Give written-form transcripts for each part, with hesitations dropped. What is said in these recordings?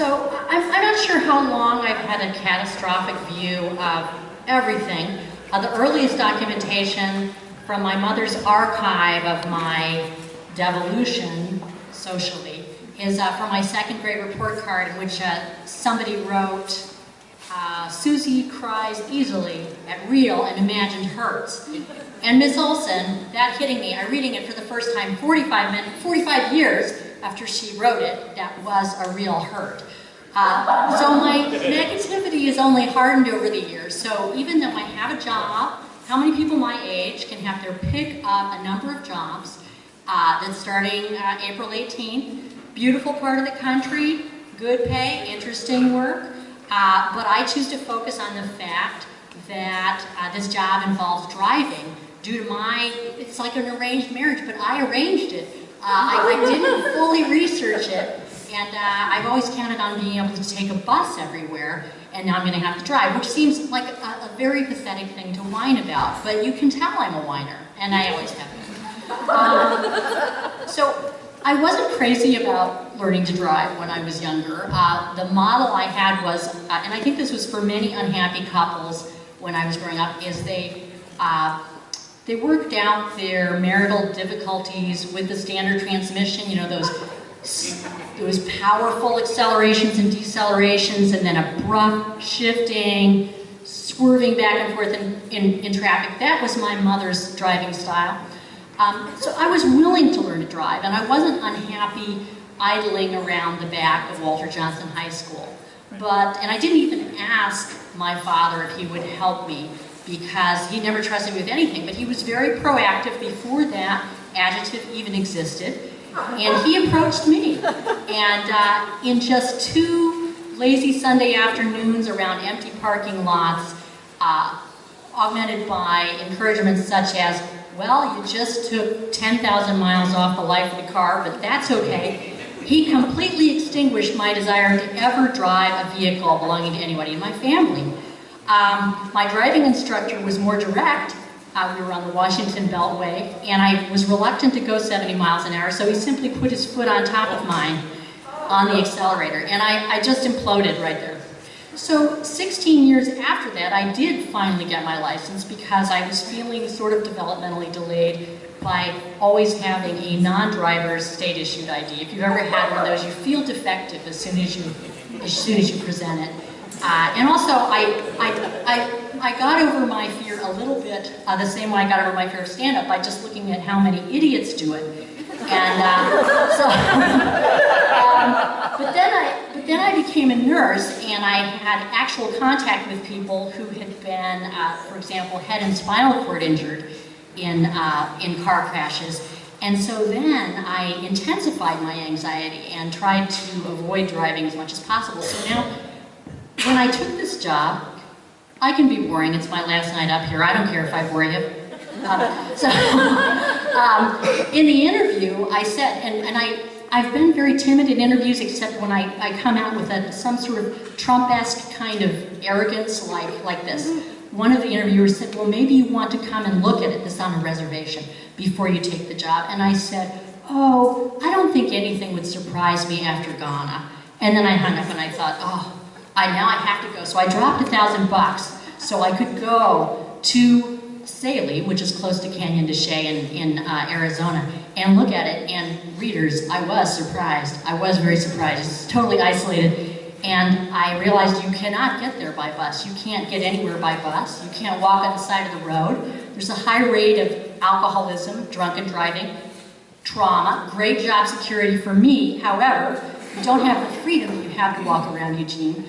So I'm not sure how long I've had a catastrophic view of everything. The earliest documentation from my mother's archive of my devolution socially is from my second grade report card, in which somebody wrote, Susie cries easily at real and imagined hurts. And Miss Olson, that hitting me, I'm reading it for the first time 45 years after she wrote it, that was a real hurt. So my negativity is only hardened over the years. So even though I have a job, how many people my age can have their pick up a number of jobs that's starting April 18th, beautiful part of the country, good pay, interesting work, but I choose to focus on the fact that this job involves driving due to it's like an arranged marriage, but I arranged it. I didn't fully research it, and I've always counted on being able to take a bus everywhere, and now I'm going to have to drive, which seems like a very pathetic thing to whine about, but you can tell I'm a whiner, and I always have been. So I wasn't crazy about learning to drive when I was younger. The model I had was, and I think this was for many unhappy couples when I was growing up, is they worked out their marital difficulties with the standard transmission, you know, those powerful accelerations and decelerations, and then abrupt shifting, swerving back and forth in traffic. That was my mother's driving style. So I was willing to learn to drive, and I wasn't unhappy idling around the back of Walter Johnson High School. And I didn't even ask my father if he would help me, because he never trusted me with anything, but he was very proactive before that adjective even existed, and he approached me. And in just 2 lazy Sunday afternoons around empty parking lots, augmented by encouragements such as, well, you just took 10,000 miles off the life of the car, but that's okay. He completely extinguished my desire to ever drive a vehicle belonging to anybody in my family. My driving instructor was more direct. We were on the Washington Beltway, and I was reluctant to go 70 miles an hour, so he simply put his foot on top of mine on the accelerator, and I just imploded right there. So 16 years after that, I did finally get my license because I was feeling sort of developmentally delayed by always having a non-driver's state-issued ID. If you've ever had one of those, you feel defective as soon as you present it. And also, I got over my fear a little bit the same way I got over my fear of stand-up, by just looking at how many idiots do it. And but then I became a nurse, and I had actual contact with people who had been, for example, head and spinal cord injured in car crashes. And so then I intensified my anxiety and tried to avoid driving as much as possible. So now, when I took this job, I can be boring. It's my last night up here. I don't care if I bore you. In the interview, I said, and I've been very timid in interviews, except when I come out with some sort of Trump-esque kind of arrogance like this. One of the interviewers said, well, maybe you want to come and look at it, this on a reservation, before you take the job. And I said, oh, I don't think anything would surprise me after Ghana. And then I hung up and I thought, oh, now I have to go. So I dropped $1,000 so I could go to Saley, which is close to Canyon de Chelly in Arizona, and look at it. And readers, I was surprised. I was very surprised. It's totally isolated. And I realized you cannot get there by bus. You can't get anywhere by bus. You can't walk on the side of the road. There's a high rate of alcoholism, drunken driving, trauma, great job security for me. However, you don't have the freedom you have to walk around Eugene.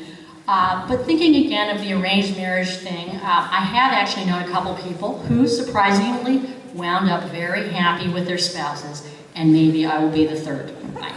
But thinking again of the arranged marriage thing, I have actually known a couple people who surprisingly wound up very happy with their spouses, and maybe I will be the third. Bye.